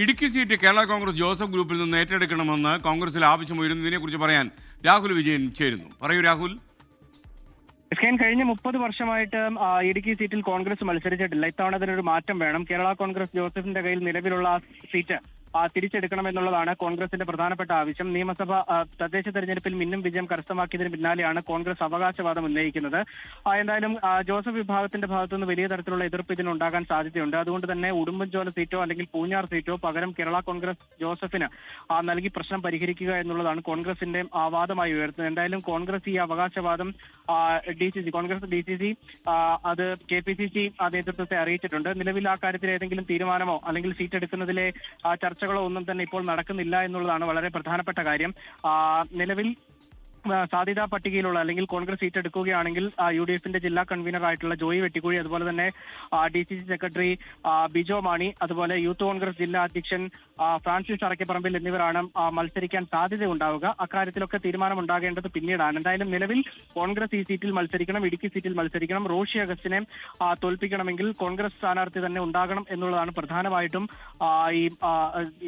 Idukki seat Kerala Congress Joseph ഗ്രൂപ്പിൽ നിന്ന് ഏറ്റെടുക്കണമെന്ന് കോൺഗ്രസിൽ ആവശ്യമുയരുന്നതിനെക്കുറിച്ച് പറയാൻ രാഹുൽ വിജയൻ ചേരുന്നു. പറയൂ രാഹുൽ. കഴിഞ്ഞ 30 വർഷമായിട്ട് ഇടുക്കി സീറ്റിൽ കോൺഗ്രസ് മത്സരിച്ചിട്ടില്ല. ഇത്തവണ അതിനൊരു മാറ്റം വേണം. കേരള കോൺഗ്രസ് ജോസഫിന്റെ കയ്യിൽ നിലവിലുള്ള സീറ്റ് തിരിച്ചെടുക്കണമെന്നുള്ളതാണ് കോൺഗ്രസിന്റെ പ്രധാനപ്പെട്ട ആവശ്യം. നിയമസഭ തദ്ദേശ തെരഞ്ഞെടുപ്പിൽ മിന്നും വിജയം കരസ്ഥമാക്കിയതിന് പിന്നാലെയാണ് കോൺഗ്രസ് അവകാശവാദം ഉന്നയിക്കുന്നത്. എന്തായാലും ജോസഫ് വിഭാഗത്തിന്റെ ഭാഗത്തുനിന്ന് വലിയ തരത്തിലുള്ള എതിർപ്പ് ഇതിനുണ്ടാകാൻ സാധ്യതയുണ്ട്. അതുകൊണ്ട് തന്നെ ഉടുമ്പൻചോല സീറ്റോ അല്ലെങ്കിൽ പൂഞ്ഞാർ സീറ്റോ പകരം കേരള കോൺഗ്രസ് ജോസഫിന് നൽകി പ്രശ്നം പരിഹരിക്കുക എന്നുള്ളതാണ് കോൺഗ്രസിന്റെ വാദമായി ഉയർത്തുന്നത്. എന്തായാലും കോൺഗ്രസ് ഈ അവകാശവാദം കോൺഗ്രസ് DCC അത് KPCC നേതൃത്വത്തെ അറിയിച്ചിട്ടുണ്ട്. നിലവിൽ ആ കാര്യത്തിൽ ഏതെങ്കിലും തീരുമാനമോ അല്ലെങ്കിൽ സീറ്റ് എടുക്കുന്നതിലെ ചർച്ചകളോ ഒന്നും തന്നെ ഇപ്പോൾ നടക്കുന്നില്ല എന്നുള്ളതാണ് വളരെ പ്രധാനപ്പെട്ട കാര്യം. നിലവിൽ സാധ്യതാ പട്ടികയിലുള്ള അല്ലെങ്കിൽ കോൺഗ്രസ് സീറ്റ് എടുക്കുകയാണെങ്കിൽ UDFന്റെ ജില്ലാ കൺവീനർ ആയിട്ടുള്ള ജോയി വെട്ടിക്കുഴി, അതുപോലെ തന്നെ DCC സെക്രട്ടറി ബിജോ മാണി, അതുപോലെ യൂത്ത് കോൺഗ്രസ് ജില്ലാ അധ്യക്ഷൻ ഫ്രാൻസിസ് അറക്കപ്പറമ്പിൽ എന്നിവരാണ് മത്സരിക്കാൻ സാധ്യതയുണ്ടാവുക. അക്കാര്യത്തിലൊക്കെ തീരുമാനം ഉണ്ടാകേണ്ടത് പിന്നീടാണ്. എന്തായാലും നിലവിൽ കോൺഗ്രസ് ഈ സീറ്റിൽ മത്സരിക്കണം, ഇടുക്കി സീറ്റിൽ മത്സരിക്കണം. റോഷി അഗസ്റ്റിനെ തോൽപ്പിക്കണമെങ്കിൽ കോൺഗ്രസ് സ്ഥാനാർത്ഥി തന്നെ ഉണ്ടാകണം എന്നുള്ളതാണ് പ്രധാനമായിട്ടും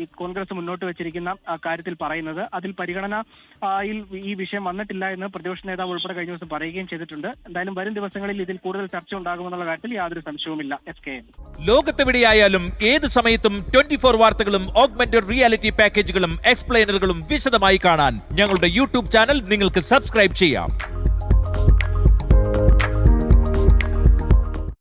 ഈ കോൺഗ്രസ് മുന്നോട്ട് വെച്ചിരിക്കുന്ന കാര്യത്തിൽ പറയുന്നത്. അതിൽ പരിഗണനയിൽ ഈ വിഷയം വന്നിട്ടില്ല എന്ന് പ്രതിപക്ഷ നേതാവ് ഉൾപ്പെടെ കഴിഞ്ഞ ദിവസം പറയുകയും ചെയ്തിട്ടുണ്ട്. എന്തായാലും വരും ദിവസങ്ങളിൽ ഇതിൽ കൂടുതൽ ചർച്ച ഉണ്ടാകുമെന്നുള്ള കാര്യത്തിൽ യാതൊരു സംശയവുമില്ല. ലോകത്തെവിടെയായാലും ഏത് സമയത്തും 24 വാർത്തകളും ഓഗ്മെന്റഡ് റിയാലിറ്റി പാക്കേജുകളും എക്സ്പ്ലെയിനറുകളും വിശദമായി കാണാൻ ഞങ്ങളുടെ YouTube ചാനൽ നിങ്ങൾക്ക് സബ്സ്ക്രൈബ് ചെയ്യാം.